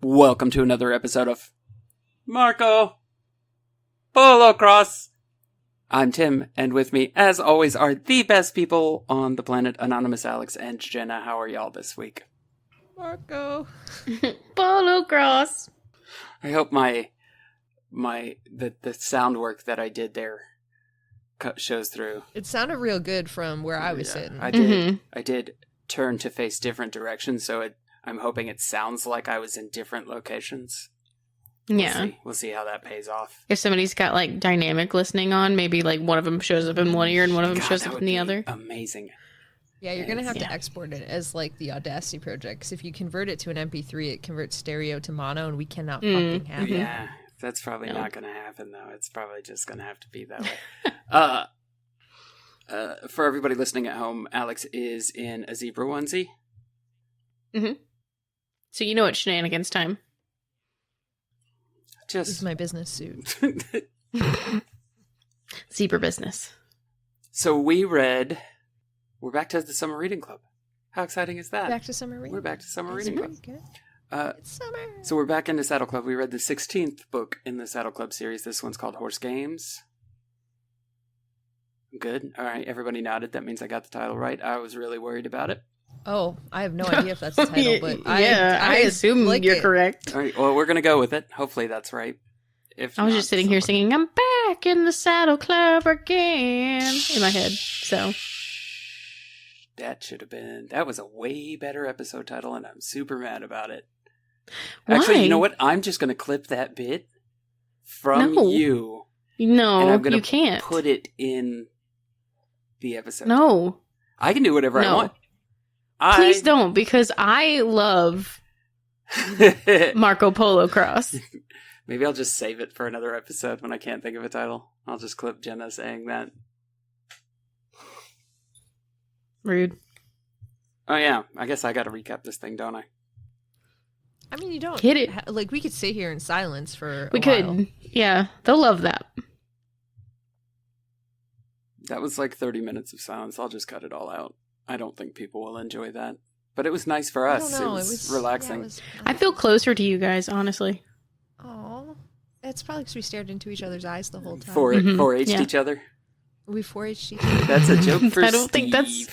Welcome to another episode of Marco Polocrosse. I'm Tim, and with me, as always, are the best people on the planet, Anonymous Alex and Jenna. How are y'all this week? Marco Polocrosse. I hope the sound work that I did there shows through. It sounded real good from where I was sitting. I did turn to face different directions, so I'm hoping it sounds like I was in different locations. We'll see how that pays off. If somebody's got like dynamic listening on, maybe like one of them shows up in one ear and one of them shows up in the other. Amazing. Yeah, you're going to have to export it as like the Audacity project, because if you convert it to an MP3, it converts stereo to mono, and we cannot fucking have it. Yeah, that's probably not going to happen, though. It's probably just going to have to be that way. For everybody listening at home, Alex is in a zebra onesie. Mm-hmm. So you know it's shenanigans time. This is my business suit. Zebra business. So we're back to the Summer Reading Club. How exciting is that? Back to Summer Reading. We're back to Summer Reading Club. It's summer. So we're back into Saddle Club. We read the 16th book in the Saddle Club series. This one's called Horse Games. Good. All right. Everybody nodded. That means I got the title right. I was really worried about it. Oh, I have no idea if that's the title, but I assume like you're it. Correct. All right. Well, we're going to go with it. Hopefully that's right. If I was not, just sitting here singing, I'm back in the Saddle Club again, in my head, so. That was a way better episode title, and I'm super mad about it. Why? Actually, you know what? I'm just going to clip that bit from you. No, and I'm gonna you can't. Put it in the episode. No. I can do whatever I want. Please don't, because I love Marco Polocrosse. Maybe I'll just save it for another episode when I can't think of a title. I'll just clip Jenna saying that. Rude. Oh yeah, I guess I got to recap this thing, don't I? I mean, you don't hit it. Like, we could sit here in silence for We a while. could. Yeah, they'll love that. That was like 30 minutes of silence. I'll just cut it all out. I don't think people will enjoy that. But it was nice for us. It was relaxing. Yeah, I feel closer to you guys, honestly. Oh, it's probably because we stared into each other's eyes the whole time. 4-H'd each other. We 4-H'd each other. That's a joke for I don't think that's...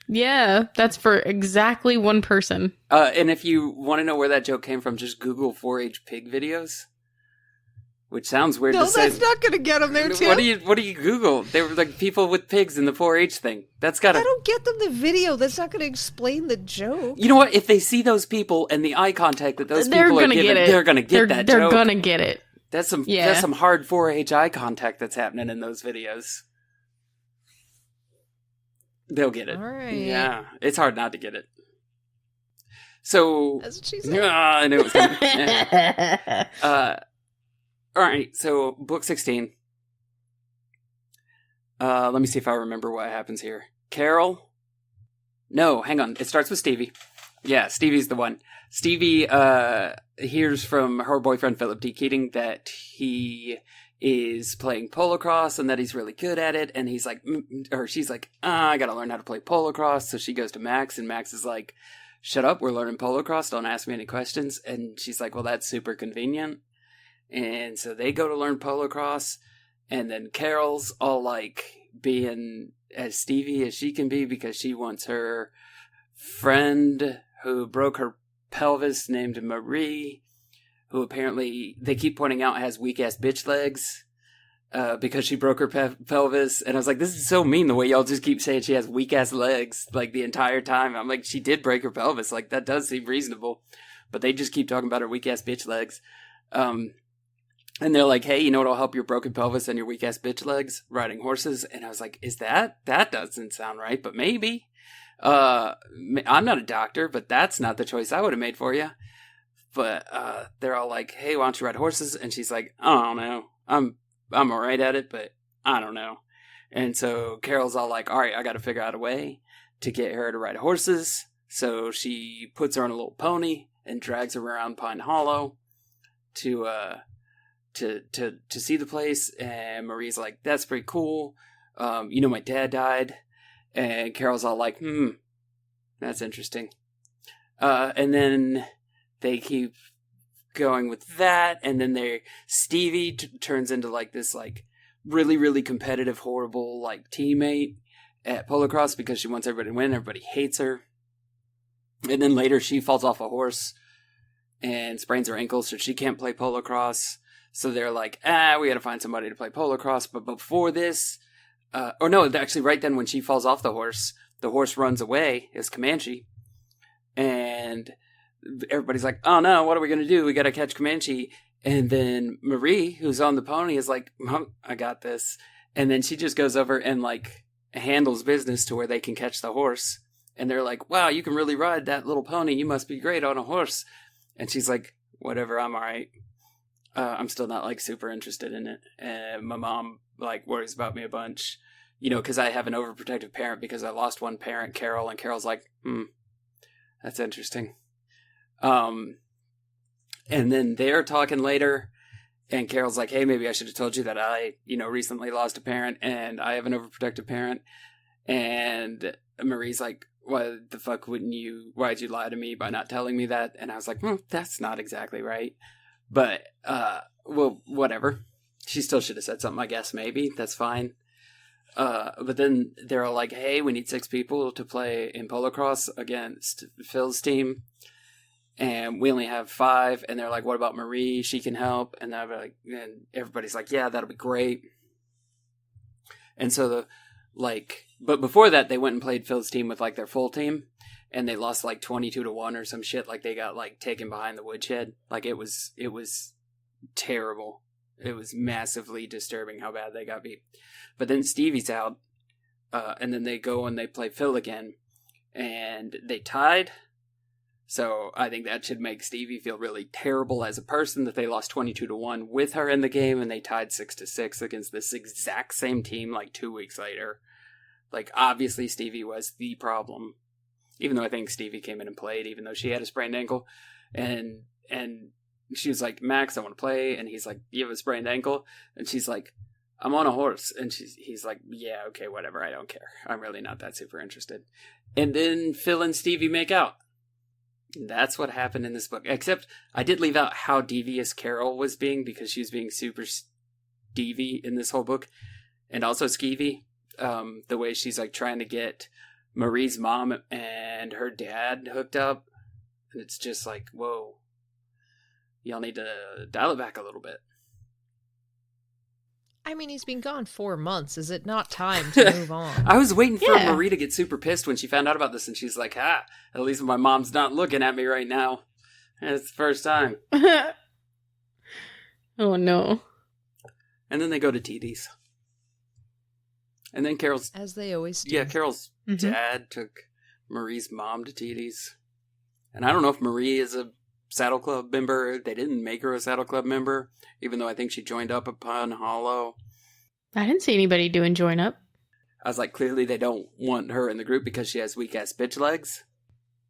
Yeah, that's for exactly one person. And if you want to know where that joke came from, just Google 4-H pig videos. Which sounds weird to say. No, that's not going to get them there, too. What do you Google? They were like people with pigs in the 4-H thing. That's gotta... I don't get them the video. That's not going to explain the joke. You know what? If they see those people and the eye contact that those people are giving, they're going to get that joke. They're going to get it. That's some hard 4-H eye contact that's happening in those videos. They'll get it. All right. Yeah. It's hard not to get it. So... That's what she said. I knew it was coming. Yeah. All right, so book 16. Let me see if I remember what happens here. Carol? No, hang on. It starts with Stevie. Yeah, Stevie's the one. Stevie hears from her boyfriend, Philip D. Keating, that he is playing polocrosse and that he's really good at it. And he's like, or she's like, I gotta learn how to play polocrosse. So she goes to Max, and Max is like, shut up, we're learning polocrosse. Don't ask me any questions. And she's like, well, that's super convenient. And so they go to learn polocrosse, and then Carol's all like being as Stevie as she can be because she wants her friend who broke her pelvis named Marie, who apparently they keep pointing out has weak ass bitch legs because she broke her pelvis. And I was like, this is so mean the way y'all just keep saying she has weak ass legs like the entire time. I'm like, she did break her pelvis. Like that does seem reasonable, but they just keep talking about her weak ass bitch legs. And they're like, hey, you know what'll help your broken pelvis and your weak ass bitch legs? Riding horses. And I was like, is that? That doesn't sound right, but maybe. I'm not a doctor, but that's not the choice I would have made for you. But they're all like, hey, why don't you ride horses? And she's like, I don't know. I'm all right at it, but I don't know. And so Carol's all like, all right, I got to figure out a way to get her to ride horses. So she puts her on a little pony and drags her around Pine Hollow to see the place. And Marie's like, that's pretty cool. My dad died. And Carol's all like, that's interesting. And then they keep going with that. And then Stevie turns into like this like really, really competitive, horrible like teammate at Polocrosse because she wants everybody to win. Everybody hates her. And then later she falls off a horse and sprains her ankle, so she can't play Polocrosse. So they're like, we gotta find somebody to play Polocrosse. But before this, actually right then when she falls off the horse runs away as Comanche. And everybody's like, oh no, what are we gonna do? We gotta catch Comanche. And then Marie, who's on the pony, is like, Mom, I got this. And then she just goes over and like handles business to where they can catch the horse. And they're like, wow, you can really ride that little pony. You must be great on a horse. And she's like, whatever, I'm all right. I'm still not like super interested in it. And my mom like worries about me a bunch, because I have an overprotective parent because I lost one parent, Carol. And Carol's like, that's interesting. And then they're talking later, and Carol's like, hey, maybe I should have told you that I, recently lost a parent, and I have an overprotective parent. And Marie's like, why the fuck why'd you lie to me by not telling me that? And I was like, that's not exactly right. But, well, whatever. She still should have said something, I guess, maybe. That's fine. But then they're all like, hey, we need 6 people to play in Polocrosse against Phil's team. And we only have 5. And they're like, what about Marie? She can help. And and everybody's like, yeah, that'll be great. And so but before that, they went and played Phil's team with like their full team. And they lost like 22-1 or some shit. Like they got like taken behind the woodshed. Like it was terrible. It was massively disturbing how bad they got beat. But then Stevie's out. And then they go and they play Phil again. And they tied. So I think that should make Stevie feel really terrible as a person that they lost 22-1 with her in the game. And they tied 6-6 against this exact same team like 2 weeks later. Like obviously Stevie was the problem. Even though I think Stevie came in and played, even though she had a sprained ankle. And she was like, Max, I want to play. And he's like, you have a sprained ankle? And she's like, I'm on a horse. And he's like, yeah, okay, whatever. I don't care. I'm really not that super interested. And then Phil and Stevie make out. That's what happened in this book. Except I did leave out how devious Carol was being because she was being super stevie in this whole book. And also skeevy. The way she's like trying to get Marie's mom and her dad hooked up. And it's just like, whoa. Y'all need to dial it back a little bit. I mean, he's been gone 4 months. Is it not time to move on? I was waiting for Marie to get super pissed when she found out about this. And she's like, at least my mom's not looking at me right now. And it's the first time. Oh, no. And then they go to TD's. And then Carol's... As they always do. Yeah, Carol's dad took Marie's mom to TD's. And I don't know if Marie is a Saddle Club member. They didn't make her a Saddle Club member, even though I think she joined up upon Hollow. I didn't see anybody doing join up. I was like, clearly they don't want her in the group because she has weak-ass bitch legs.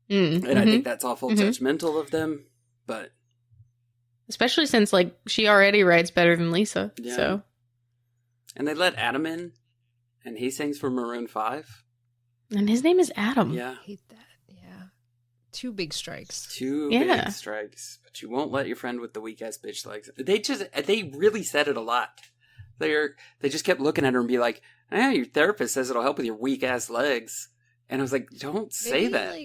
And I think that's awful judgmental of them, but... Especially since, like, she already rides better than Lisa, Yeah. so... And they let Adam in, and he sings for Maroon 5. And his name is Adam. Yeah. I hate that. Yeah. 2 big strikes. Two big strikes. But you won't let your friend with the weak-ass bitch legs. They really said it a lot. They just kept looking at her and be like, your therapist says it'll help with your weak-ass legs. And I was like, don't say that.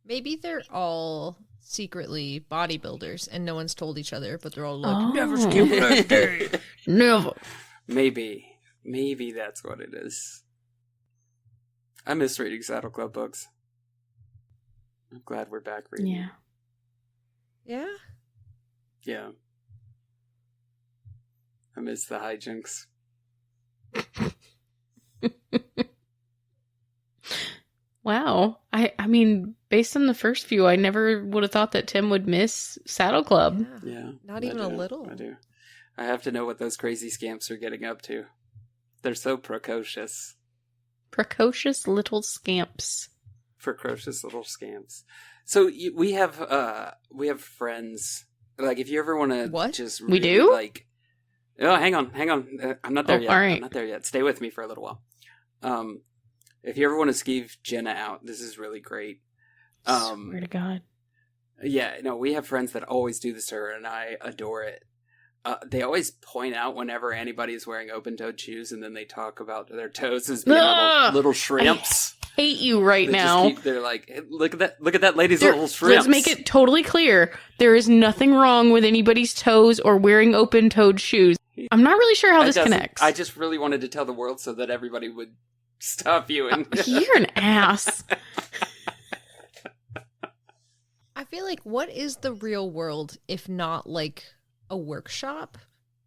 Maybe they're all secretly bodybuilders and no one's told each other, but they're all like, never skip leg day. Never. Maybe that's what it is. I miss reading Saddle Club books. I'm glad we're back reading. Yeah. Yeah? Yeah. I miss the hijinks. Wow. I mean, based on the first few, I never would have thought that Tim would miss Saddle Club. Yeah. Not even a little. I do. I have to know what those crazy scamps are getting up to. They're so precocious. Precocious little scamps. Precocious little scamps. So we have friends. Like, if you ever want to just really, we do? like... Oh, hang on. I'm not there yet. All right. I'm not there yet. Stay with me for a little while. If you ever want to skeeve Jenna out, this is really great. Swear to God. Yeah, no, we have friends that always do this to her, and I adore it. They always point out whenever anybody's wearing open-toed shoes, and then they talk about their toes as being little shrimps. I hate you right now. They're like, hey, look at that lady's little shrimps. Let's make it totally clear. There is nothing wrong with anybody's toes or wearing open-toed shoes. I'm not really sure how this connects. I just really wanted to tell the world so that everybody would stop you. And You're an ass. I feel like, what is the real world if not like a workshop?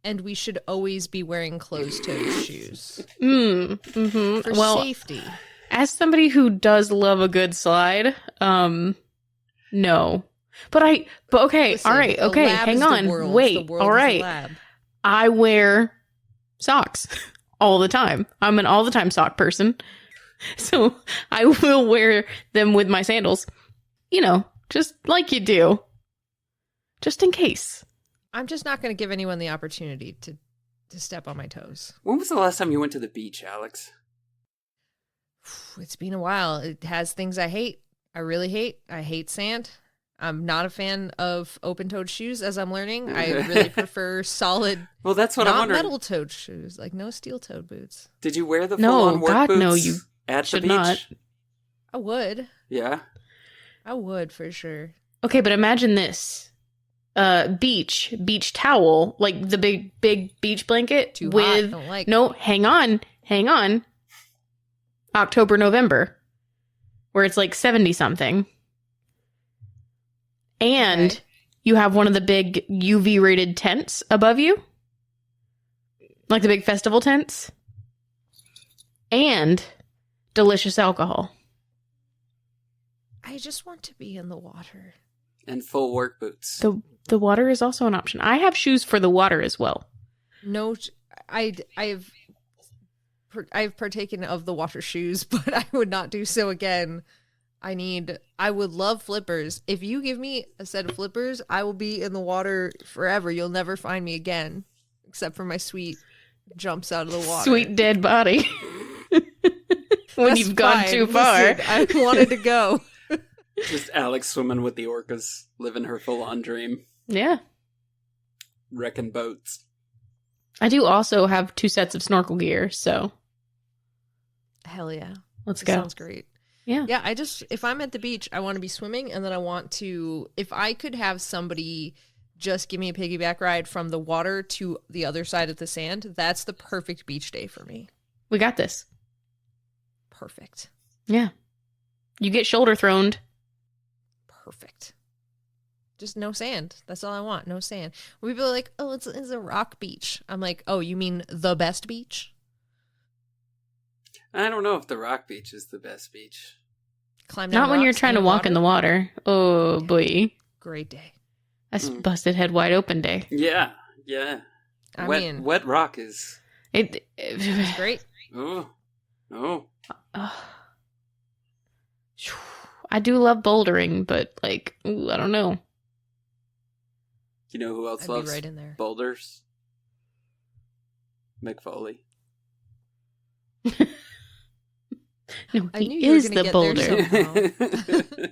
And we should always be wearing closed-toed shoes for safety. As somebody who does love a good slide, no. But okay, Listen, all right, okay, hang on, wait, all right. I wear socks all the time. I'm an all the time sock person. So I will wear them with my sandals, just like you do. Just in case. I'm just not going to give anyone the opportunity to step on my toes. when was the last time you went to the beach, Alex? It's been a while. It has things I hate. I really hate. I hate sand. I'm not a fan of open-toed shoes, as I'm learning. I really prefer solid, Well, that's what I'm not wondering. metal-toed shoes, like no steel-toed boots. Did you wear the No, full-on work God, boots no, you at the should beach? not. I would. Yeah. I would, for sure. Okay, but imagine this. Beach towel, like the big beach blanket Too with hot, don't like. No, hang on. October, November, where it's like 70 something. And Okay. you have one of the big UV rated tents above you. Like the big festival tents. And delicious alcohol. I just want to be in the water. And full work boots. The water is also an option. I have shoes for the water as well. No, I've partaken of the water shoes, but I would not do so again. I would love flippers. If you give me a set of flippers, I will be in the water forever. You'll never find me again, except for my sweet jumps out of the water. Sweet dead body. When That's you've gone fine. too far. Listen, I wanted to go. Just Alex swimming with the orcas, living her full-on dream. Yeah. Wrecking boats. I do also have 2 sets of snorkel gear, so Hell yeah. let's That go. sounds great. Yeah. Yeah, if I'm at the beach, I want to be swimming, and then I want to, if I could have somebody just give me a piggyback ride from the water to the other side of the sand, that's the perfect beach day for me. We got this. Perfect. Yeah. You get shoulder throned. Perfect. Just no sand. That's all I want. No sand. People are like, oh, it's a rock beach. I'm like, oh, you mean the best beach? I don't know if the rock beach is the best beach. Climb down Not when you're rocks trying to walk in the water. Oh, boy. Great day. That's busted head wide open day. Yeah. I wet, mean, wet rock is... it's great. Oh. I do love bouldering, but I don't know. You know who else I'd be loves right in there. boulders? Mick Foley. No, I knew he you were is gonna the get there boulder. somehow.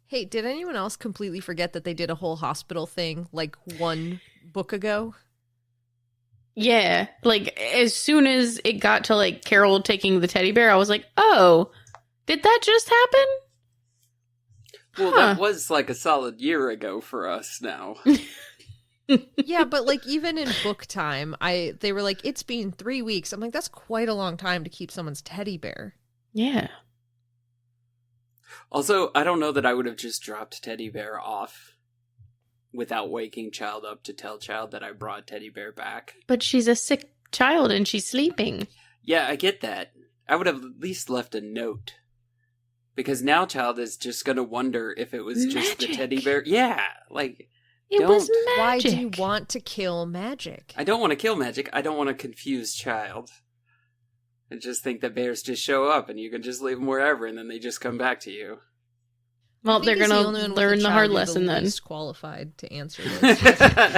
Hey, did anyone else completely forget that they did a whole hospital thing like one book ago? Yeah, as soon as it got to Carol taking the teddy bear, I was like, "Oh, did that just happen?" Well, that was a solid year ago for us now. Yeah, but even in book time, they were like, it's been 3 weeks. I'm like, that's quite a long time to keep someone's teddy bear. Yeah. Also, I don't know that I would have just dropped Teddy Bear off without waking child up to tell child that I brought teddy bear back. But she's a sick child and she's sleeping. Yeah, I get that. I would have at least left a note. Because now child is just going to wonder if it was just the teddy bear. Yeah, like, it was magic. Why do you want to kill magic? I don't want to kill magic. I don't want to confuse child. And just think that bears just show up and you can just leave them wherever and then they just come back to you. Well, they're going to learn the hard lesson then. Least qualified to answer this.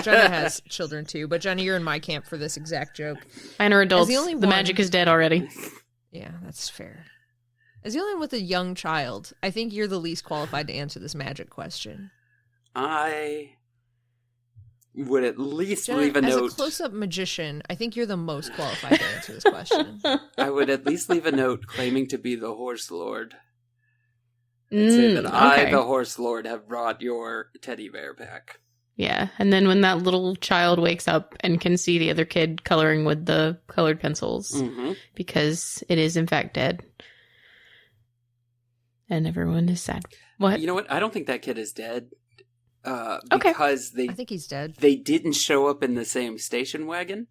Jenna has children too, but Jenna, you're in my camp for this exact joke. Mine are adults. The magic is dead already. Yeah, that's fair. As the only one with a young child, I think you're the least qualified to answer this magic question. I would at least Jenna, leave a note. As a close-up magician, I think you're the most qualified to answer this question. I would at least leave a note claiming to be the horse lord. And say that I, the horse lord, have brought your teddy bear back. Yeah, and then when that little child wakes up and can see the other kid coloring with the colored pencils, because it is in fact dead. And everyone is sad. What? You know what? I don't think that kid is dead. Because I think he's dead. They didn't show up in the same station wagon.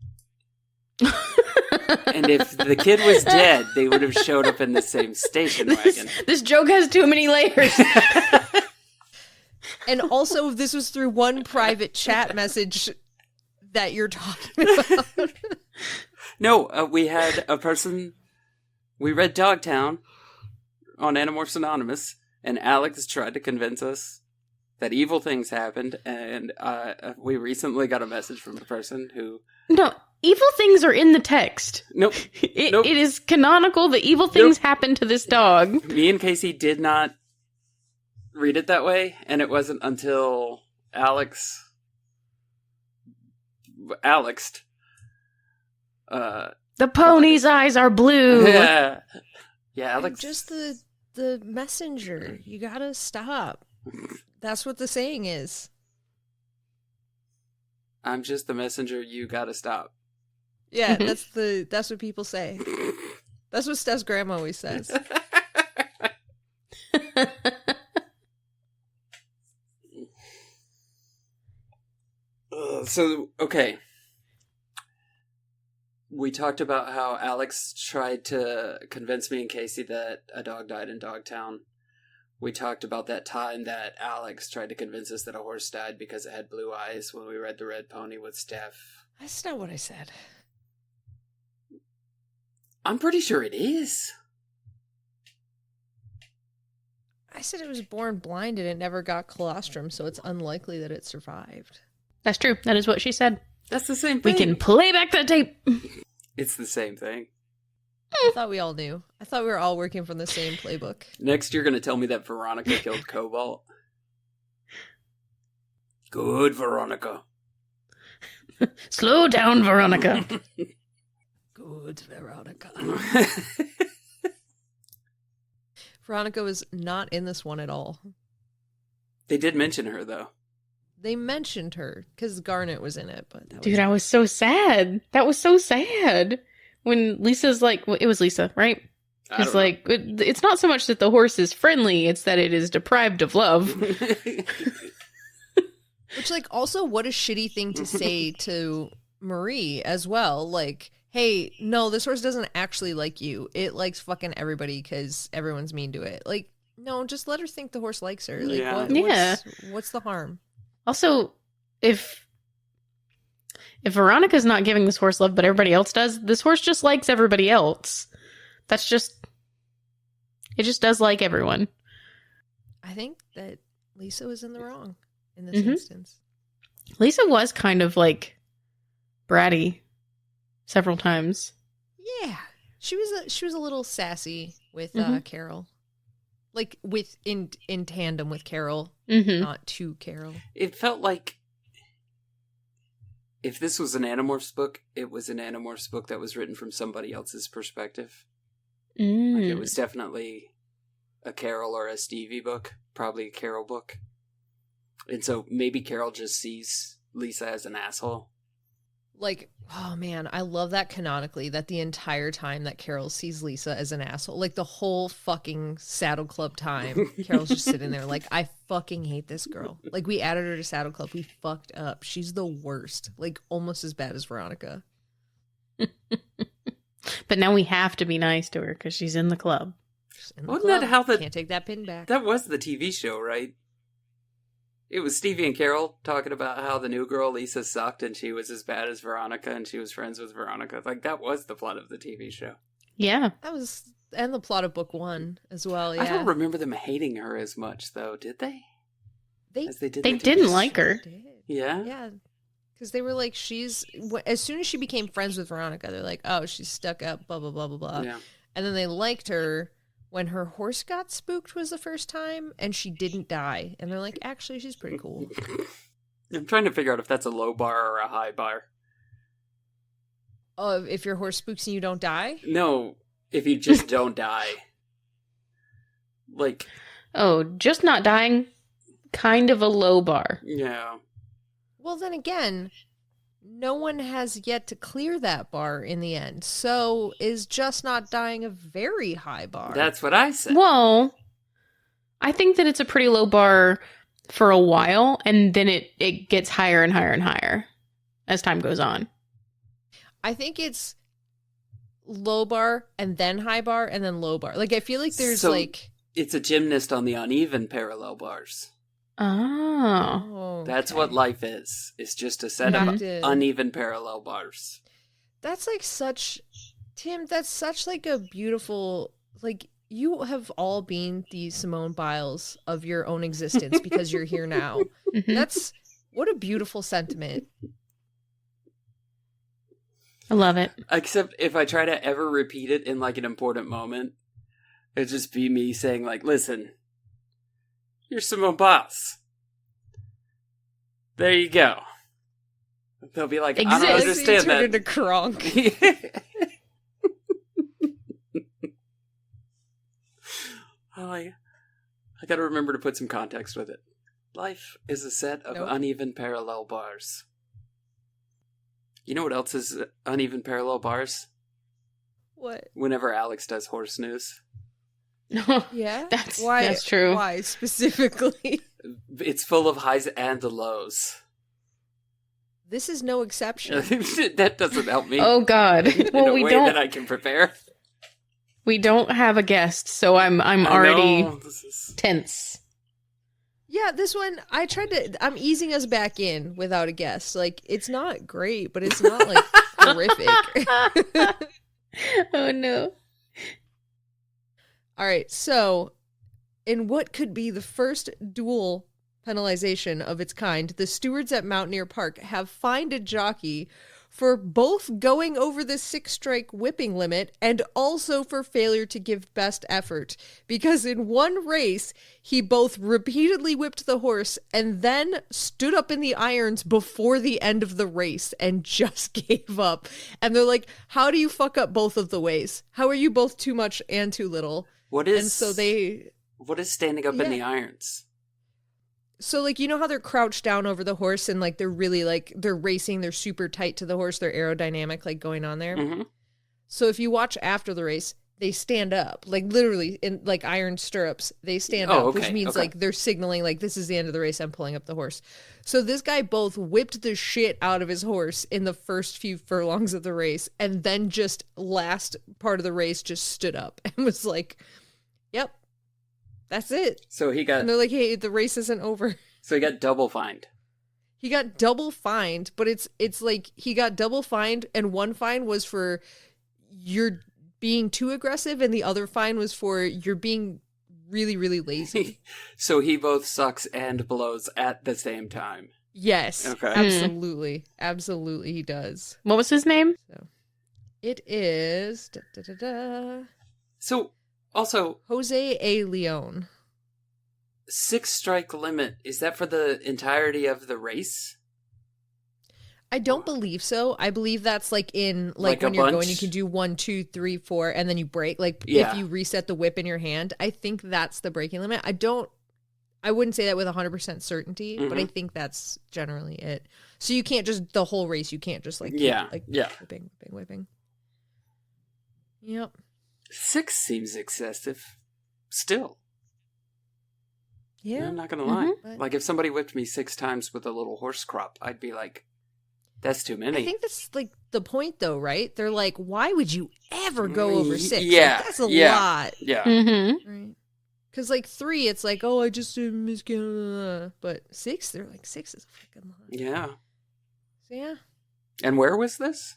And if the kid was dead, they would have showed up in the same station wagon. This joke has too many layers. And also, this was through one private chat message that you're talking about. No, we had a person. We read Dogtown on Animorphs Anonymous, and Alex tried to convince us that evil things happened, and we recently got a message from a person who... No, evil things are in the text. Nope. It is canonical that evil things happen to this dog. Me and Casey did not read it that way, and it wasn't until Alex... the pony's eyes are blue. Yeah, Alex... I'm just the messenger. You gotta stop. That's what the saying is. I'm just the messenger, you gotta stop. Yeah, that's what people say. That's what Steph's grandma always says. Okay. We talked about how Alex tried to convince me and Casey that a dog died in Dogtown. We talked about that time that Alex tried to convince us that a horse died because it had blue eyes when we read The Red Pony with Steph. That's not what I said. I'm pretty sure it is. I said it was born blind and it never got colostrum, so it's unlikely that it survived. That's true. That is what she said. That's the same thing. We can play back that tape. It's the same thing. I thought we all knew. I thought we were all working from the same playbook. Next, you're going to tell me that Veronica killed Cobalt. Good, Veronica. Slow down, Veronica. Good, Veronica. Veronica was not in this one at all. They did mention her, though. They mentioned her because Garnet was in it, but that dude, I was so sad. That was so sad when Lisa's like, well, it was Lisa, right? It's like it's not so much that the horse is friendly; it's that it is deprived of love. Which, like, also, what a shitty thing to say to Marie as well. Like, hey, no, this horse doesn't actually like you. It likes fucking everybody because everyone's mean to it. Like, no, just let her think the horse likes her. Like, what's the harm? Also, if Veronica's not giving this horse love, but everybody else does, this horse just likes everybody else. It just does like everyone. I think that Lisa was in the wrong in this instance. Lisa was kind of like bratty several times. Yeah, she was a little sassy with Carol. Like in tandem with Carol, not to Carol. It felt like if this was an Animorphs book, it was an Animorphs book that was written from somebody else's perspective. Like it was definitely a Carol or a Stevie book, probably a Carol book. And so maybe Carol just sees Lisa as an asshole. Like, oh man, I love that canonically, that the entire time that Carol sees Lisa as an asshole, like the whole fucking Saddle Club time, Carol's just sitting there like, I fucking hate this girl. Like, we added her to Saddle Club. We fucked up. She's the worst. Like, almost as bad as Veronica. But now we have to be nice to her because she's in the club. Wasn't that how Can't take that pin back. That was the TV show, right? It was Stevie and Carol talking about how the new girl, Lisa, sucked and she was as bad as Veronica and she was friends with Veronica. Like, that was the plot of the TV show. Yeah. That was, and the plot of book 1 as well, yeah. I don't remember them hating her as much, though, did they? They didn't like her. Yeah? Yeah. Because they were like, as soon as she became friends with Veronica, they're like, oh, she's stuck up, blah, blah, blah, blah, blah. Yeah. And then they liked her when her horse got spooked was the first time, and she didn't die. And they're like, actually, she's pretty cool. I'm trying to figure out if that's a low bar or a high bar. Oh, if your horse spooks and you don't die? No, if you just don't die. Like... Oh, just not dying? Kind of a low bar. Yeah. Well, then again, no one has yet to clear that bar in the end. So is just not dying a very high bar? That's what I said. Well, I think that it's a pretty low bar for a while, and then it gets higher and higher and higher as time goes on. I think it's low bar and then high bar and then low bar. Like, I feel like there's It's a gymnast on the uneven parallel bars. Oh. That's what life is. It's just a set of uneven parallel bars. That's like Tim, that's such like a beautiful, like, you have all been the Simone Biles of your own existence because you're here now. That's, what a beautiful sentiment. I love it. Except if I try to ever repeat it in like an important moment, it'd just be me saying like, listen, you're Simone Biles. There you go. They'll be like, I don't understand that. Into Kronk. I gotta remember to put some context with it. Life is a set of uneven parallel bars. You know what else is uneven parallel bars? What? Whenever Alex does horse news. Yeah? That's true. Why specifically? It's full of highs and lows. This is no exception. That doesn't help me. Oh God! Well, we don't. That I can prepare. We don't have a guest, so I'm already tense. Yeah, this one I'm easing us back in without a guest. Like, it's not great, but it's not like horrific. Oh no. All right, so in what could be the first dual penalization of its kind, the stewards at Mountaineer Park have fined a jockey for both going over the 6-strike whipping limit and also for failure to give best effort. Because in one race, he both repeatedly whipped the horse and then stood up in the irons before the end of the race and just gave up. And they're like, how do you fuck up both of the ways? How are you both too much and too little? What is standing up in the irons? So, like, you know how they're crouched down over the horse and, like, they're really, like, they're racing, they're super tight to the horse, they're aerodynamic, like, going on there? Mm-hmm. So if you watch after the race, they stand up, like, literally, in, like, iron stirrups, they stand up, which means, like, they're signaling, like, this is the end of the race, I'm pulling up the horse. So this guy both whipped the shit out of his horse in the first few furlongs of the race, and then just last part of the race just stood up and was like, yep. That's it. So he got... And they're like, hey, the race isn't over. So he got double fined. He got double fined, but it's like he got double fined, and one fine was for you're being too aggressive, and the other fine was for you're being really, really lazy. So he both sucks and blows at the same time. Yes. Okay. Absolutely. Absolutely he does. What was his name? So it is... So... Also, Jose A. Leon. 6-strike limit, is that for the entirety of the race? I don't believe so. I believe that's like in like when you're going, you can do 1, 2, 3, 4, and then you break. Like if you reset the whip in your hand, I think that's the breaking limit. I wouldn't say that with 100% certainty, but I think that's generally it. So you can't just, the whole race, you can't just keep, whipping. Yep. 6 seems excessive. Still. Yeah. I'm not going to lie. Like, if somebody whipped me 6 times with a little horse crop, I'd be like, that's too many. I think that's like the point, though, right? They're like, why would you ever go over 6? Yeah. Like, that's a lot. Yeah. Mm-hmm. Right. Because, like, 3, it's like, oh, I just miscounted. But 6, they're like, 6 is a freaking lot. Yeah. So, yeah. And where was this?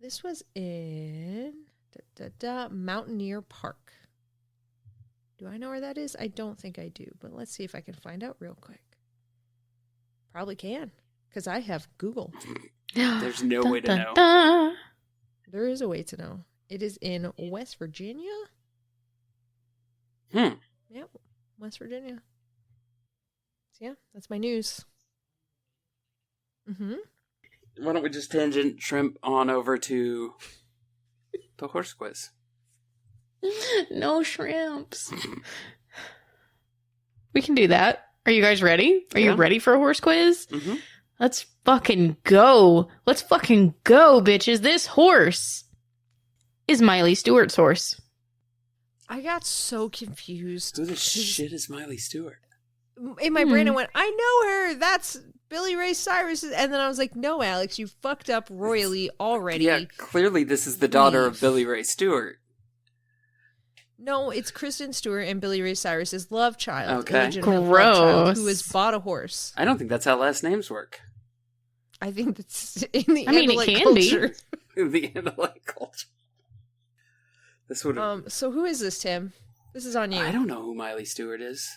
This was in Mountaineer Park. Do I know where that is? I don't think I do, but let's see if I can find out real quick. Probably can, because I have Google. There's no way to know. There is a way to know. It is in West Virginia. Yep, West Virginia. So yeah, that's my news. Why don't we just tangent shrimp on over to the horse quiz? No shrimps. We can do that. Are you guys ready? Are you ready for a horse quiz? Mm-hmm. Let's fucking go. Let's fucking go, bitches. This horse is Miley Stewart's horse. I got so confused. Who the shit is Miley Stewart? In my brain, I went, I know her. That's Billy Ray Cyrus. And then I was like, no, Alex, you fucked up royally already. Yeah, clearly this is the daughter of Billy Ray Stewart. No, it's Kristen Stewart and Billy Ray Cyrus's love child. Okay. Gross. Love child who has bought a horse. I don't think that's how last names work. I think that's in the it can culture. Be. The Andalite culture. This would have... So who is this, Tim? This is on you. I don't know who Miley Stewart is.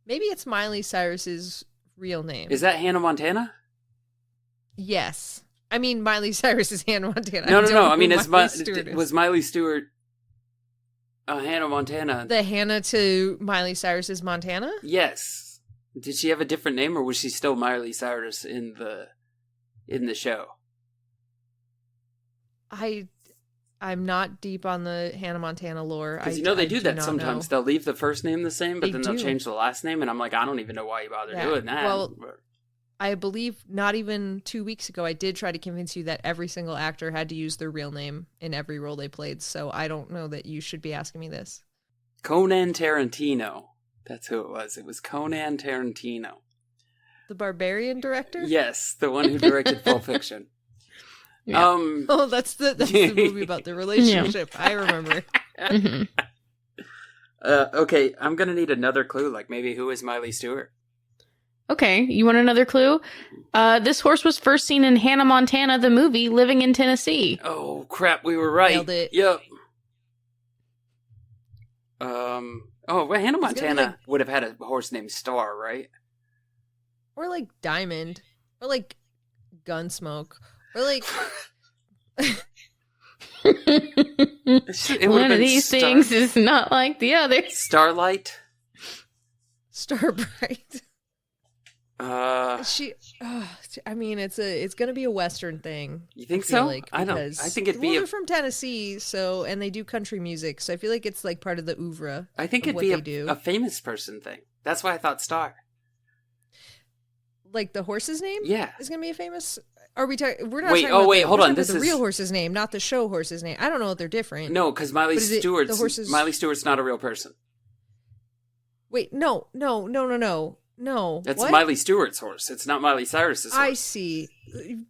Maybe it's Miley Cyrus's real name. Is that Hannah Montana? Yes. I mean, Miley Cyrus is Hannah Montana. No. I mean, was Miley Stewart Hannah Montana? The Hannah to Miley Cyrus's Montana? Yes. Did she have a different name, or was she still Miley Cyrus in the show? I'm not deep on the Hannah Montana lore. Because they do that sometimes. They'll leave the first name the same, but then they'll change the last name, and I'm like, I don't even know why you bother doing that. Well, I believe not even 2 weeks ago, I did try to convince you that every single actor had to use their real name in every role they played, so I don't know that you should be asking me this. Conan Tarantino. That's who it was. It was Conan Tarantino. The Barbarian director? Yes, the one who directed Pulp Fiction. Yeah. That's the movie about the relationship. I remember. Okay, I'm gonna need another clue. Like maybe who is Miley Stewart? Okay, you want another clue? This horse was first seen in Hannah Montana, the movie, Living in Tennessee. Oh crap, we were right. Nailed it. Yep. Hannah Montana would have had a horse named Star, right? Or like Diamond, or like Gunsmoke, or like one of these things is not like the other. Starlight, Starbright. I mean, it's gonna be a Western thing. You think so? Like, I don't. I think it'd be. They're from Tennessee, and they do country music, so I feel like it's like part of the oeuvre. I think it'd be a famous person thing. That's why I thought Star. Like the horse's name? Yeah, is gonna be a famous. Are we talking? We're not. Wait. Hold on. This is the real horse's name, not the show horse's name. I don't know if they're different. No, because Miley Stewart's not a real person. Wait. No. That's what? Miley Stewart's horse. It's not Miley Cyrus's horse. I see.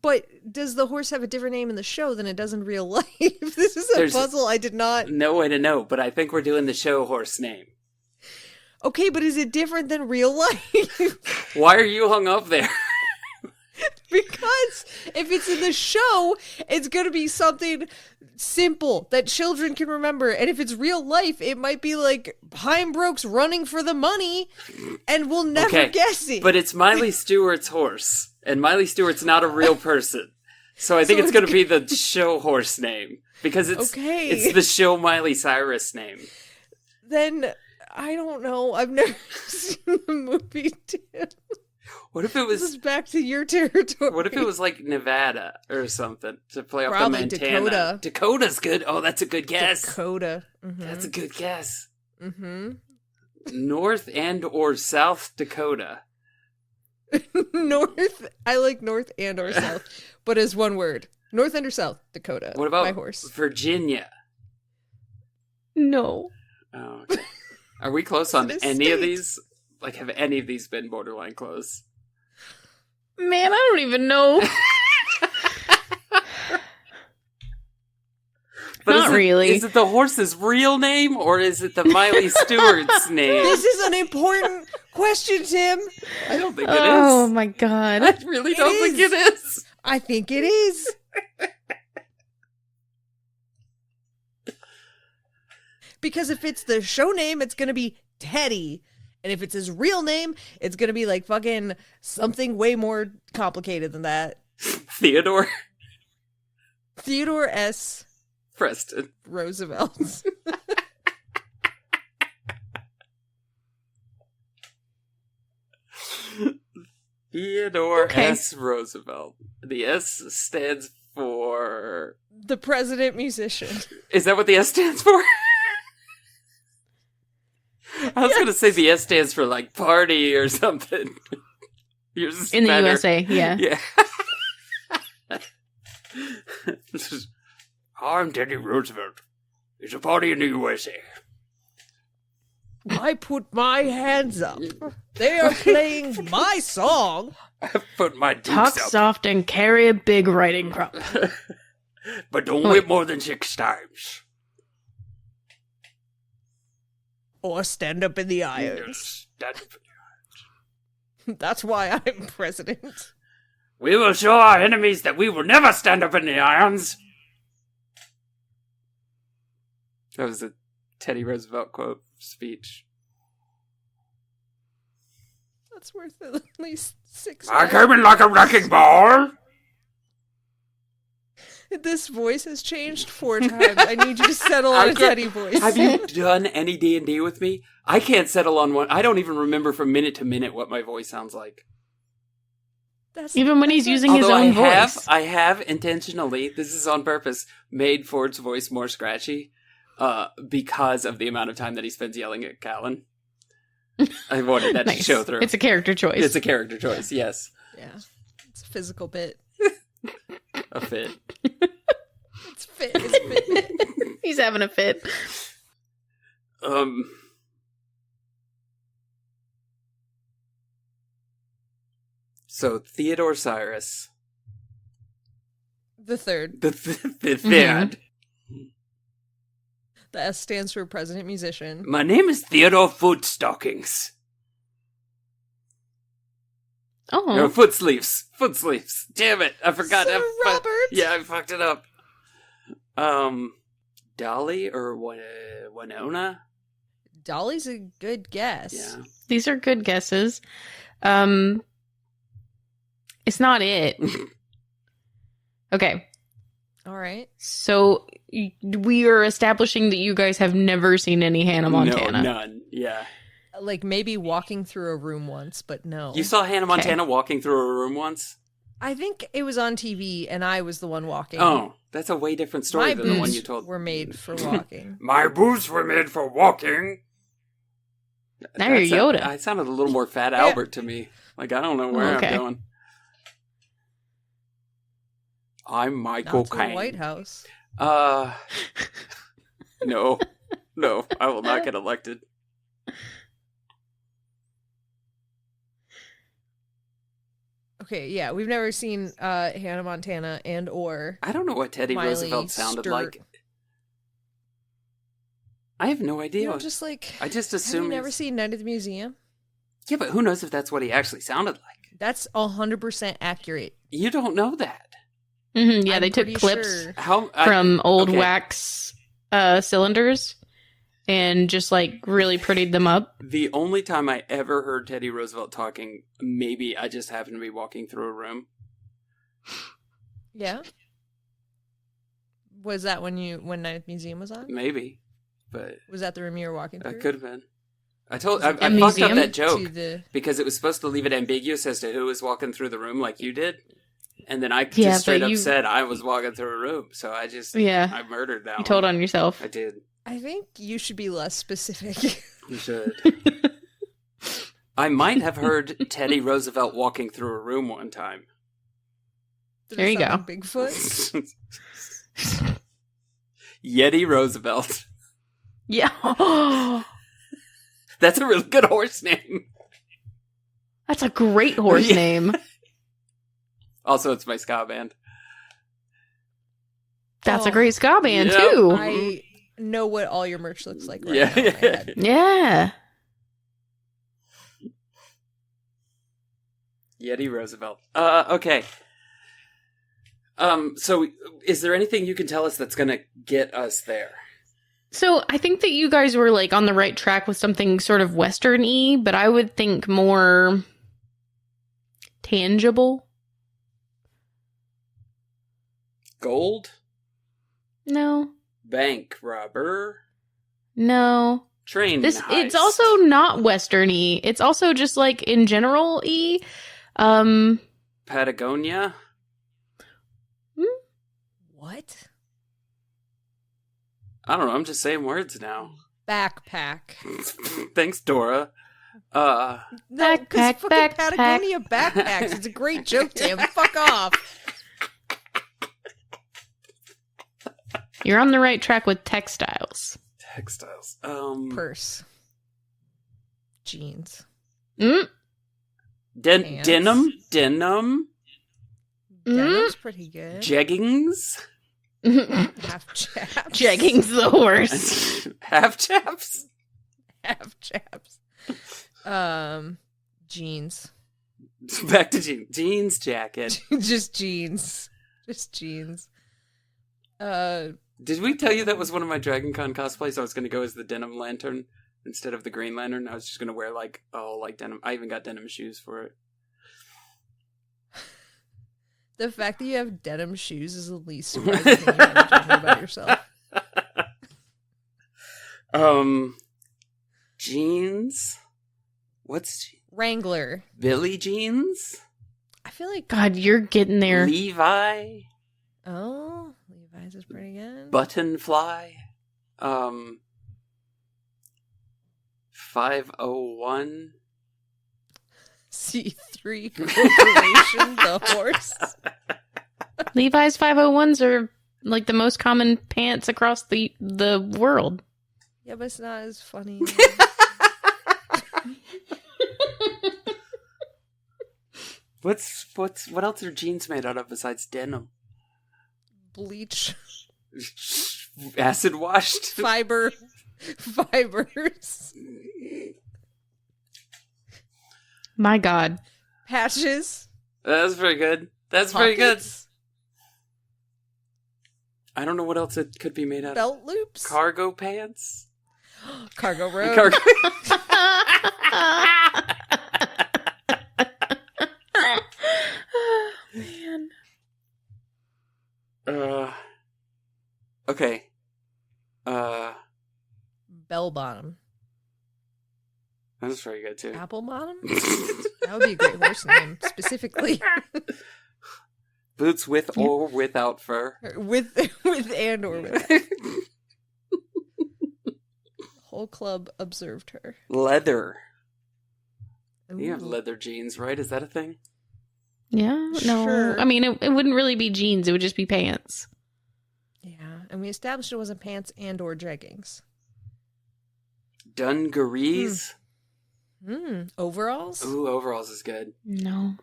But does the horse have a different name in the show than it does in real life? This is a puzzle I did not... No way to know, but I think we're doing the show horse name. Okay, but is it different than real life? Why are you hung up there? Because if it's in the show, it's going to be something simple that children can remember. And if it's real life, it might be like Heimbrook's running for the money and we'll never guess it. But it's Miley Stewart's horse, and Miley Stewart's not a real person. So I think it's going to be the show horse name because it's the show Miley Cyrus name. Then I don't know. I've never seen the movie, Tim. What if it was... This is back to your territory. What if it was like Nevada or something to play off the Montana? Dakota. Dakota's good. Oh, that's a good guess. Dakota. Mm-hmm. That's a good guess. Mm-hmm. North and or South Dakota. North. I like North and or South, but as one word. North and or South Dakota. What about my horse? Virginia? No. Oh, okay. Are we close on any of these? Like, have any of these been borderline close? Man, I don't even know. But Not really. Is it the horse's real name, or is it the Miley Stewart's name? This is an important question, Tim. I don't think it is. Oh my god. I really don't think it is. I think it is. Because if it's the show name, it's going to be Teddy. And if it's his real name, it's going to be like fucking something way more complicated than that. Theodore S. Preston Roosevelt. Theodore S. Roosevelt. The S stands for... The president musician. Is that what the S stands for? I was going to say the S stands for, like, party or something. In the USA, yeah. Yeah. I'm Teddy Roosevelt. It's a party in the USA. I put my hands up. They are playing my song. I put my dukes Talk up. soft and carry a big riding crop. But don't whip more than 6 times. Or stand up in the irons. That's why I'm president. We will show our enemies that we will never stand up in the irons. That was a Teddy Roosevelt quote speech. That's worth at least 6. I came in like a wrecking ball. This voice has changed 4 times. I need you to settle on a Teddy voice. Have you done any D&D with me? I can't settle on one. I don't even remember from minute to minute what my voice sounds like. Even when he's using his own voice. I have intentionally, this is on purpose, made Ford's voice more scratchy because of the amount of time that he spends yelling at Callan. I wanted that to show through. It's a character choice. It's a character choice, yes. Yeah. It's a physical bit. A fit. It's fit. It's fit. He's having a fit. So Theodore Cyrus, the third. the third. The S stands for president musician. My name is Theodore Footstockings. Oh, No, foot sleeves. Damn it! I forgot. Sir Robert. Yeah, I fucked it up. Dolly or Winona? Dolly's a good guess. Yeah. these are good guesses. It's not it. Okay. All right. So we are establishing that you guys have never seen any Hannah Montana. No, none. Yeah. Like maybe walking through a room once, but no. You saw Hannah Montana walking through a room once? I think it was on TV and I was the one walking. Oh, that's a way different story than the one you told. Were made for walking. My boots were made for walking. Now you're Yoda. I sounded a little more Fat Albert to me. Like, I don't know where I'm going. I'm Michael Not to the Caine. White House. No, I will not get elected. Okay, yeah, we've never seen Hannah Montana and or I don't know what Teddy Miley Roosevelt sounded Stewart. like. I have no idea. You know, just like I just have assume you never seen Night at the Museum? Yeah, but who knows if that's what he actually sounded like? That's 100% accurate. You don't know that. Mm-hmm, yeah, I'm they took pretty clips sure. from old wax cylinders and just like really prettied them up. The only time I ever heard Teddy Roosevelt talking, maybe I just happened to be walking through a room. Yeah. Was that when Night at the Museum was on? Maybe, but Was that the room you were walking through? that could have been. I fucked up that joke To because it was supposed to leave it ambiguous as to who was walking through the room, like you did, and then I Yeah, just straight but up you- said I was walking through a room. So I just Yeah. I murdered that. You told one. on yourself. I did. I think you should be less specific. You should. I might have heard Teddy Roosevelt walking through a room one time. There you go. Like Bigfoot? Yeti Roosevelt. Yeah. That's a really good horse name. That's a great horse name. Also, it's my ska band. That's a great ska band, too. I know what all your merch looks like right now in my head. Yeah. Yeti Roosevelt. Okay. So is there anything you can tell us that's gonna get us there? So I think that you guys were like on the right track with something sort of Western-y, but I would think more tangible. Gold? No. Bank robber? No. Train heist. It's also not Western-y. It's also just like in general-y. Patagonia? What? I don't know, I'm just saying words now. Backpack. Thanks, Dora. No, because fucking Patagonia backpacks. It's a great joke, Tim. Fuck off. You're on the right track with textiles. Textiles. Purse. Jeans. Denim? Denim's pretty good. Jeggings? Half chaps. Jeggings the horse. Half chaps? Half chaps. Jeans. Back to jeans. Jeans jacket. Just jeans. Just jeans. Did we tell you that was one of my Dragon Con cosplays? I was going to go as the Denim Lantern instead of the Green Lantern. I was just going to wear like denim. I even got denim shoes for it. The fact that you have denim shoes is the least surprising thing you've ever told me about yourself. Jeans? What's Wrangler? Billy jeans? I feel like God, you're getting there. Levi? Oh, Levi's is pretty good. Button fly? 501? C3 Corporation, the horse. Levi's 501s are like the most common pants across the world. Yeah, but it's not as funny. What else are jeans made out of besides denim? Bleach. Acid washed? Fibers. My God. Patches. That's pretty good. That's pretty good. I don't know what else it could be made out of. Belt loops. Cargo pants. Cargo robe. Man. Okay. Bell bottom. That's very good too. Apple bottom? That would be a great horse name, specifically. Boots with or without fur. With and or without. Whole club observed her. Leather. Ooh. You have leather jeans, right? Is that a thing? Yeah, no. Sure. I mean, it wouldn't really be jeans. It would just be pants. Yeah, and we established it wasn't pants and or jeggings. Dungarees. Overalls? Ooh, overalls is good. No.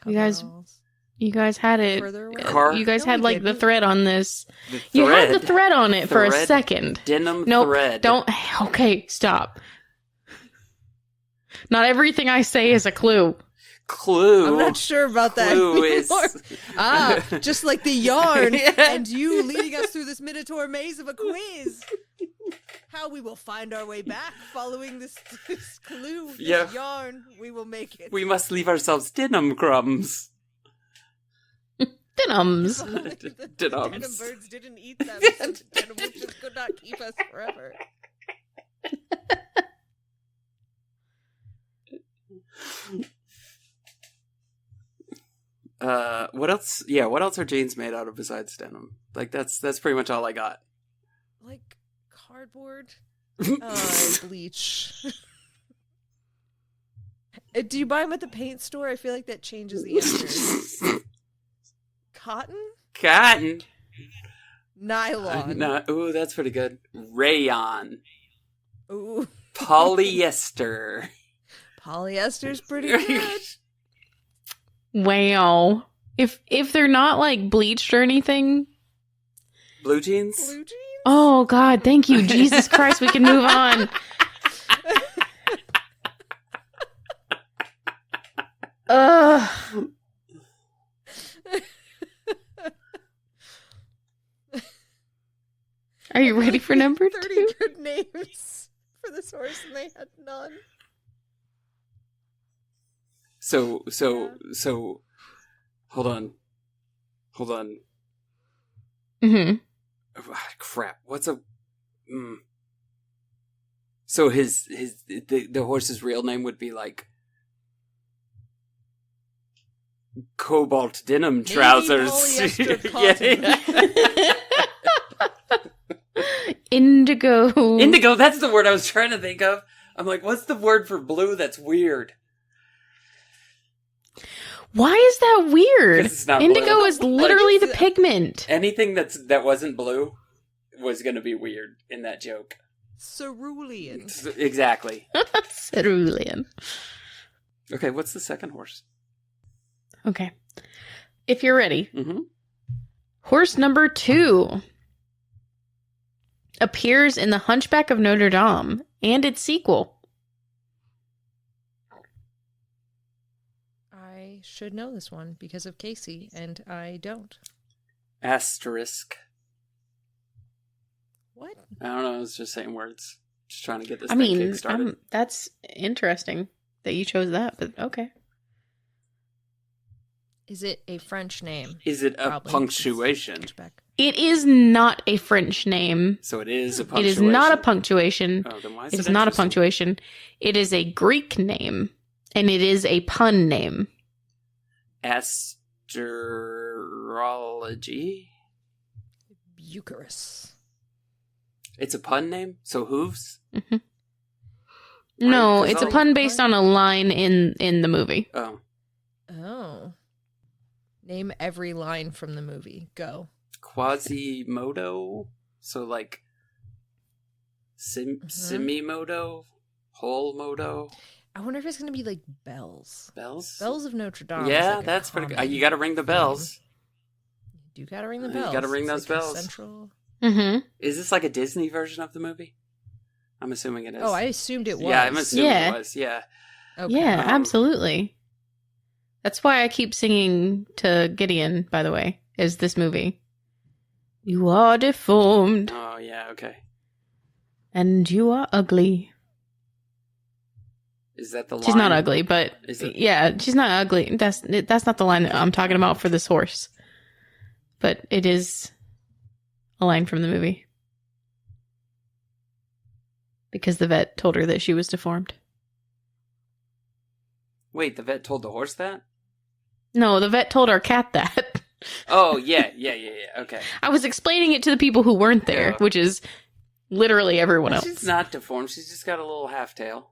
Coveralls. You guys had it. Further away? You guys had like the thread on this. The thread. You had the thread on it for a second. Denim thread. thread. Don't. Okay, stop. Not everything I say is a clue. Clue. I'm not sure about that. Clue is... just like the yarn Yeah. and you leading us through this Minotaur maze of a quiz. How we will find our way back following this clue, this yarn. We will make it. We must leave ourselves denim crumbs. Denims. The Denims. denim birds didn't eat them, so the denim witches could not keep us forever. What else? Yeah, what else are jeans made out of besides denim? Like that's pretty much all I got. Like Cardboard. Bleach. Do you buy them at the paint store? I feel like that changes the answer. Cotton? Nylon. Ooh, that's pretty good. Rayon. Ooh. Polyester. Polyester's pretty good. Wow. If they're not like bleached or anything. Blue jeans? Blue jeans? Oh God, thank you. Jesus Christ, we can move on. Ugh. Are you ready for number 30 2? good names for this horse, and they had none. So, hold on. Mm-hmm. Oh, crap. What's a? So the horse's real name would be like cobalt denim trousers. Polyester Indigo. Indigo. That's the word I was trying to think of. I'm like, what's the word for blue? That's weird. Why is that weird? It's not Indigo blue. is literally the pigment. Anything that wasn't blue was going to be weird in that joke. Cerulean. Exactly. Cerulean. Okay, what's the second horse? Okay. If you're ready. Mm-hmm. Horse number 2 appears in The Hunchback of Notre Dame and its sequel. I should know this one because of Casey, and I don't. Asterisk. What? I don't know. I was just saying words. Just trying to get this thing kick-started. That's interesting that you chose that, but okay. Is it a French name? Is it a Probably. punctuation? It is not a French name. So it is a punctuation. It is not a punctuation. Oh, then why is It it is not a interesting? punctuation. It is a Greek name, and it is a pun name. Astrology? Bucharest. It's a pun name? So hooves? Mm-hmm. No, Right, 'cause it's a all- pun based on a line in the movie. Oh. Oh. Name every line from the movie. Go. Quasimodo? So like Simimodo? Whole-modo? I wonder if it's going to be like bells. Bells? Bells of Notre Dame. is Yeah, like a that's pretty good. common You gotta ring the bells. theme. You gotta ring the You bells. gotta ring It's those like a bells. Central... Mm-hmm. Is this like a Disney version of the movie? I'm assuming it is. Oh, I assumed it was. Yeah, I'm assuming Yeah. it was, yeah. Okay. Yeah, Um, absolutely. That's why I keep singing to Gideon, by the way, is this movie. You are deformed, Oh, yeah, okay. and you are ugly. Is that the line? She's not ugly, but Is it- yeah, she's not ugly. That's not the line that I'm talking about for this horse. But it is a line from the movie. Because the vet told her that she was deformed. Wait, the vet told the horse that? No, the vet told our cat that. Oh, yeah, okay. I was explaining it to the people who weren't there, Yeah. which is literally everyone else. She's not deformed, she's just got a little half tail.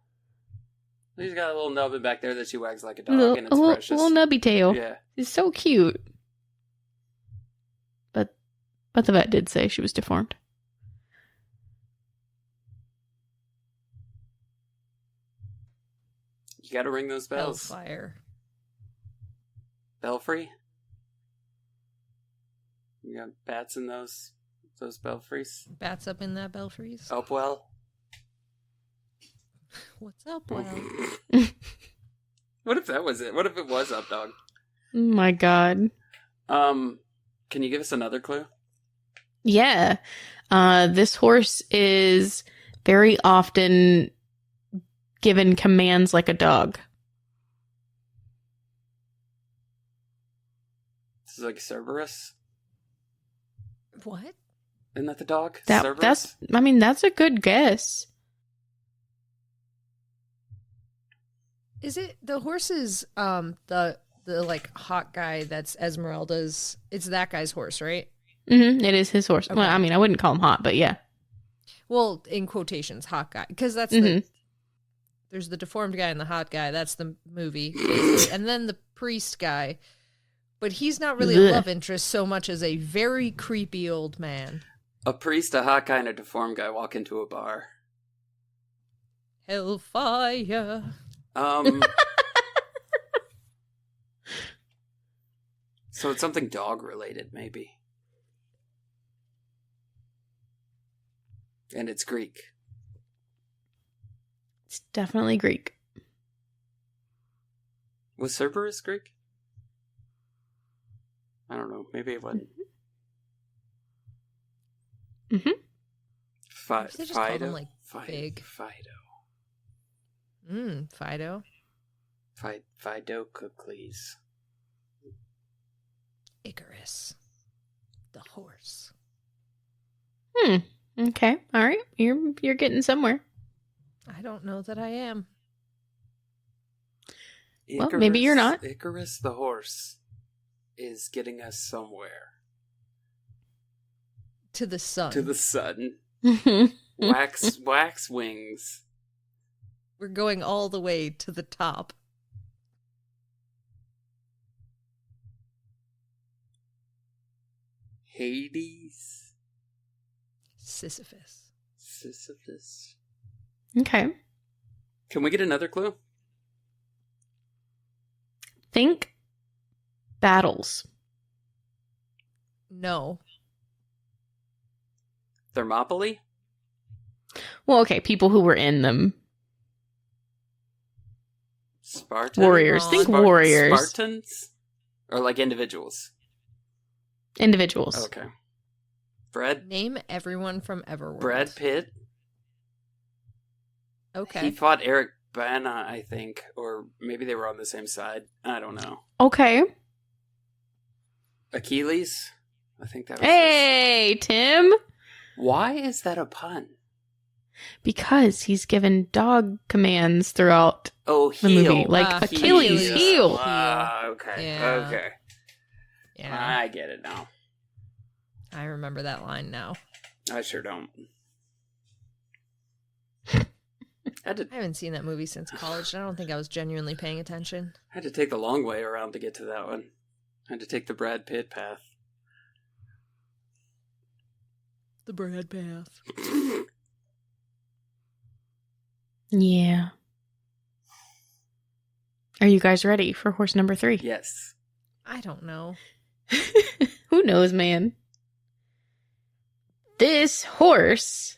She's got a little nubbin back there that she wags like a dog, and it's precious. Little nubby tail. Yeah. It's so cute. But the vet did say she was deformed. You gotta ring those bells. Hellfire. Belfry? You got bats in those belfries? Bats up in that belfries. Upwell? What's up, Well? What if that was it? What if it was Up Dog? Oh my god. Can you give us another clue? Yeah. This horse is very often given commands like a dog. This is like Cerberus? What? Isn't that the dog? That's a good guess. Is it the horse's the like hot guy that's Esmeralda's? It's that guy's horse, right? Mm-hmm. It is his horse. Okay. Well, I mean, I wouldn't call him hot, but yeah. Well, in quotations, hot guy. Because that's there's the deformed guy and the hot guy. That's the movie, basically. And then the priest guy. But he's not really a love interest so much as a very creepy old man. A priest, a hot guy, and a deformed guy walk into a bar. Hellfire. So it's something dog-related, maybe. And it's Greek. It's definitely Greek. Was Cerberus Greek? I don't know. Maybe it wasn't. Mm-hmm. Fido? Call them, like, Fido. Fido. Fidocles. Icarus. The horse. Okay. All right. You're getting somewhere. I don't know that I am. Well, maybe you're not. Icarus the horse is getting us somewhere. To the sun. To the sun. wax wings. We're going all the way to the top. Hades. Sisyphus. Okay. Can we get another clue? Think battles. No. Thermopylae? Well, okay, people who were in them. Spartans? Warriors. Think warriors. Spartans? Or like individuals? Individuals. Okay. Name everyone from Everworld. Brad Pitt? Okay. He fought Eric Bana, I think. Or maybe they were on the same side. I don't know. Okay. Achilles? I think that was Hey, Tim! Why is that a pun? Because he's given dog commands throughout the movie. Like Achilles, heel. Okay. Yeah. Okay. Yeah. I get it now. I remember that line now. I sure don't. I haven't seen that movie since college, and I don't think I was genuinely paying attention. I had to take the long way around to get to that one. I had to take the Brad Pitt path. The Brad path. Yeah. Are you guys ready for horse number 3? Yes. I don't know. Who knows, man? This horse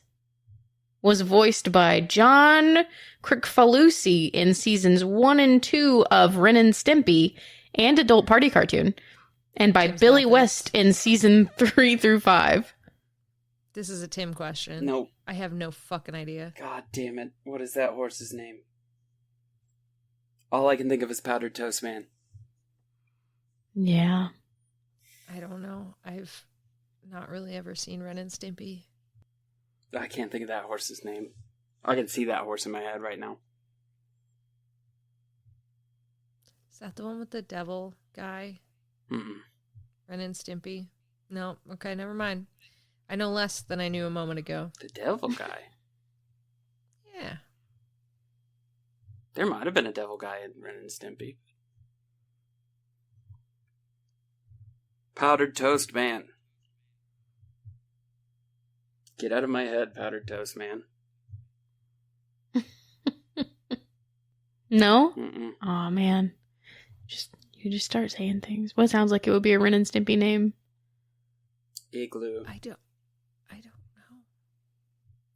was voiced by John Kricfalusi in seasons 1 and 2 of Ren and Stimpy and Adult Party Cartoon, and by Billy West in season 3 through 5. This is a Tim question. Nope. I have no fucking idea. God damn it. What is that horse's name? All I can think of is Powdered Toast Man. Yeah. I don't know. I've not really ever seen Ren and Stimpy. I can't think of that horse's name. I can see that horse in my head right now. Is that the one with the devil guy? Mm-mm. Ren and Stimpy? No. Okay, never mind. I know less than I knew a moment ago. The devil guy? Yeah. There might have been a devil guy in Ren and Stimpy. Powdered Toast Man. Get out of my head, Powdered Toast Man. No? Mm-mm. Aw, man. You just start saying things. What sounds like it would be a Ren and Stimpy name? Igloo. I don't know.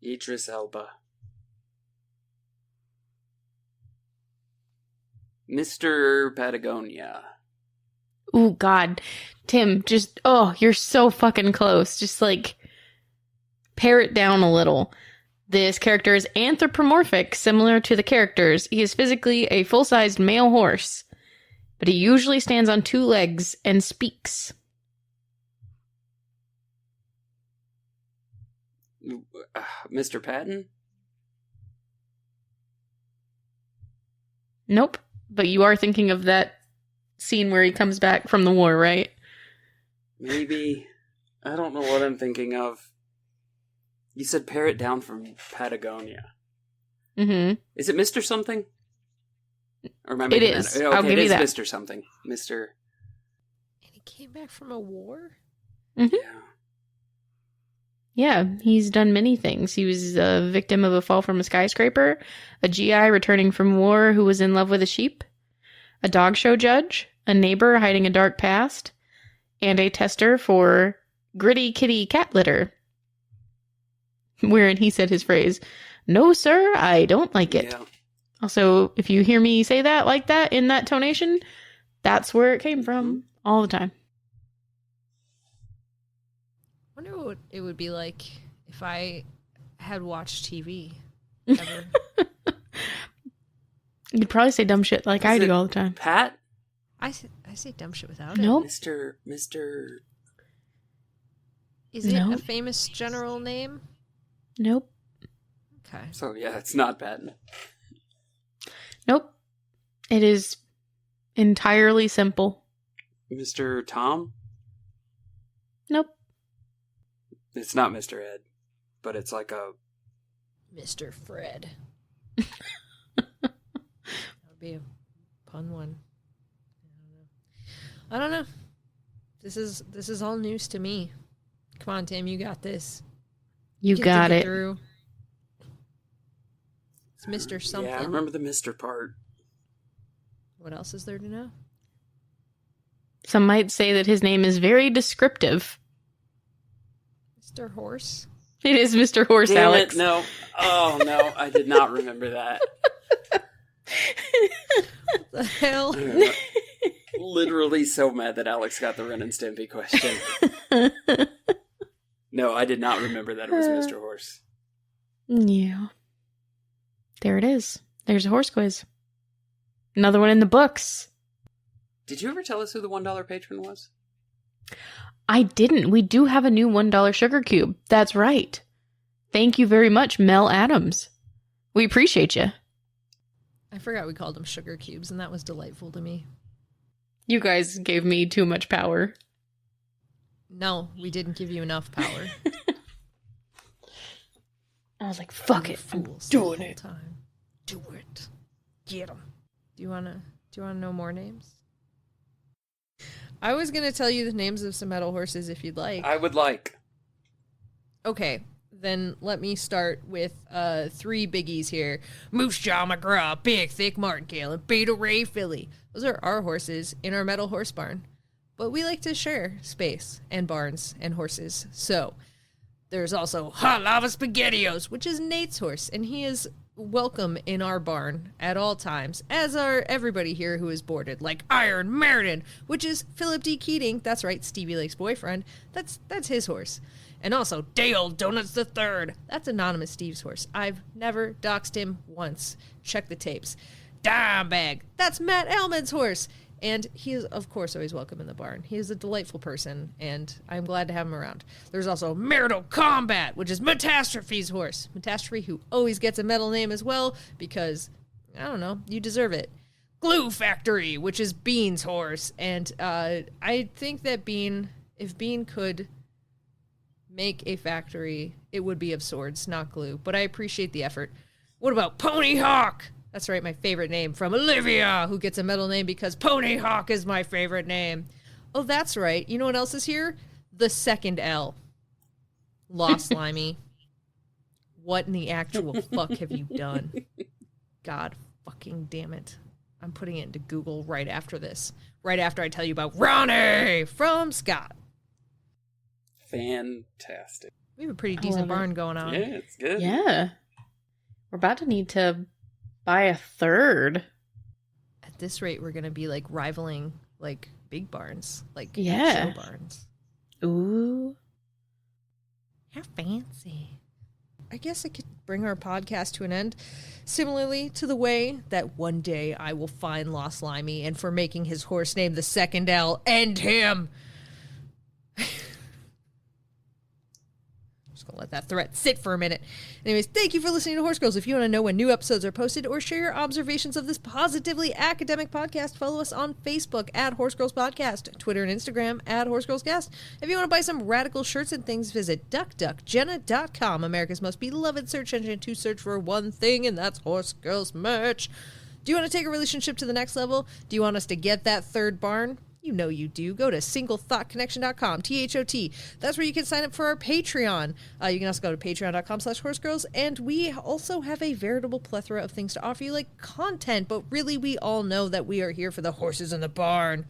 Idris Elba. Mr. Patagonia. Ooh, God. Tim, you're so fucking close. Just like, pare it down a little. This character is anthropomorphic, similar to the characters. He is physically a full-sized male horse, but he usually stands on 2 legs and speaks. Mr. Patton? Nope. But you are thinking of that scene where he comes back from the war, right? Maybe. I don't know what I'm thinking of. You said parrot down from Patagonia. Mm-hmm. Is it Mr. something? Or am I It making is. that? Okay, I'll give it you is that. Mr. something. Mr. And he came back from a war? Mm-hmm. Yeah. Yeah, he's done many things. He was a victim of a fall from a skyscraper, a GI returning from war who was in love with a sheep, a dog show judge, a neighbor hiding a dark past, and a tester for gritty kitty cat litter. Wherein he said his phrase, "No, sir, I don't like it." Yeah. Also, if you hear me say that like that in that tonation, that's where it came from all the time. I wonder what it would be like if I had watched TV ever. You'd probably say dumb shit like I do all the time. Pat? I say dumb shit without it. Nope. Mr. Is it a famous general name? Nope. Okay. So, yeah, it's not Pat. Nope. It is entirely simple. Mr. Tom? Nope. It's not Mr. Ed, but it's like a... Mr. Fred. That would be a pun one. I don't know. This is all news to me. Come on, Tim, you got this. You got it. Through. It's Mr. something. Yeah, I remember the Mr. part. What else is there to know? Some might say that his name is very descriptive. Mr. Horse? It is Mr. Horse, Damn Alex. It, no. Oh, no, I did not remember that. What the hell? Literally so mad that Alex got the Ren and Stimpy question. No, I did not remember that it was Mr. Horse. Yeah. There it is. There's a horse quiz. Another one in the books. Did you ever tell us who the $1 patron was? I didn't. We do have a new $1 sugar cube. That's right. Thank you very much, Mel Adams. We appreciate you. I forgot we called them sugar cubes, and that was delightful to me. You guys gave me too much power. No, we didn't give you enough power. I was like, fuck it. I'm doing it. Time. Do it. Get them. Do you want to know more names? I was going to tell you the names of some metal horses if you'd like. I would like. Okay, then let me start with 3 biggies here. Moose Jaw McGraw, Big Thick Martingale, and Beta Ray Filly. Those are our horses in our metal horse barn. But we like to share space and barns and horses. So there's also Hot Lava SpaghettiOs, which is Nate's horse, and he is welcome in our barn at all times, as are everybody here who is boarded, like Iron Meriden, which is Philip D. Keating. That's right, Stevie Lake's boyfriend. That's his horse. And also Dale Donuts III. That's Anonymous Steve's horse. I've never doxed him once. Check the tapes. Dime Bag. That's Matt Elman's horse. And he is, of course, always welcome in the barn. He is a delightful person, and I'm glad to have him around. There's also Marital Combat, which is Metastrophe's horse. Metastrophe, who always gets a metal name as well, because, I don't know, you deserve it. Glue Factory, which is Bean's horse. And I think that if Bean could make a factory, it would be of swords, not glue. But I appreciate the effort. What about Pony Hawk? That's right, my favorite name from Olivia, who gets a metal name because Pony Hawk is my favorite name. Oh, that's right. You know what else is here? The second L. Lost Slimy. What in the actual fuck have you done? God fucking damn it. I'm putting it into Google right after this. Right after I tell you about Ronnie from Scott. Fantastic. We have a pretty decent barn going on. Yeah, it's good. Yeah. We're about to need to buy a third. At this rate, we're going to be like rivaling like big barns, like show barns. Ooh. How fancy. I guess I could bring our podcast to an end similarly to the way that one day I will find Lost Limey, and for making his horse name the second L, end him. Just gonna let that threat sit for a minute. Anyways, thank you for listening to Horse Girls. If you want to know when new episodes are posted or share your observations of this positively academic podcast, follow us on Facebook at Horse Girls Podcast, Twitter and Instagram at Horse Girls Cast. If you want to buy some radical shirts and things, visit duckduckjenna.com, America's most beloved search engine, to search for one thing, and that's Horse Girls merch. Do you want to take a relationship to the next level? Do you want us to get that third barn? You know you do. Go to singlethoughtconnection.com, THOT. That's where you can sign up for our Patreon. You can also go to patreon.com/horsegirls. And we also have a veritable plethora of things to offer you, like content. But really, we all know that we are here for the horses in the barn.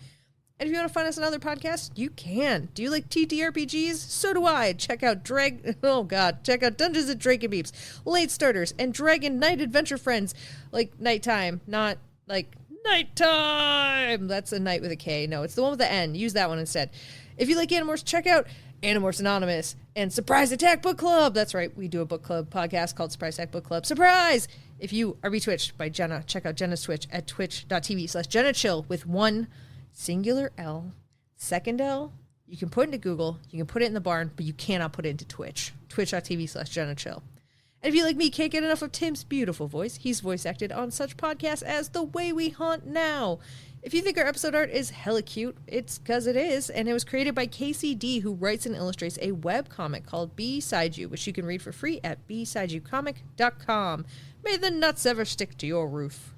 And if you want to find us on other podcasts, you can. Do you like TTRPGs? So do I. Check out check out Dungeons and Dragon Beeps, Late Starters, and Dragon Knight Adventure Friends. Like nighttime, not like nighttime. That's a night with a K. No, it's the one with the N. Use that one instead. If you like Animorphs, check out Animorphs Anonymous and Surprise Attack Book Club. That's right. We do a book club podcast called Surprise Attack Book Club. Surprise! If you are betwitched by Jenna, check out Jenna's Twitch at twitch.tv/JennaChill with one singular L. Second L, you can put into Google. You can put it in the barn, but you cannot put it into Twitch. Twitch.tv/JennaChill. And if you like me, can't get enough of Tim's beautiful voice, he's voice acted on such podcasts as The Way We Hunt Now. If you think our episode art is hella cute, it's because it is, and it was created by KCD, who writes and illustrates a webcomic called Beside You, which you can read for free at besideyoucomic.com. May the nuts ever stick to your roof.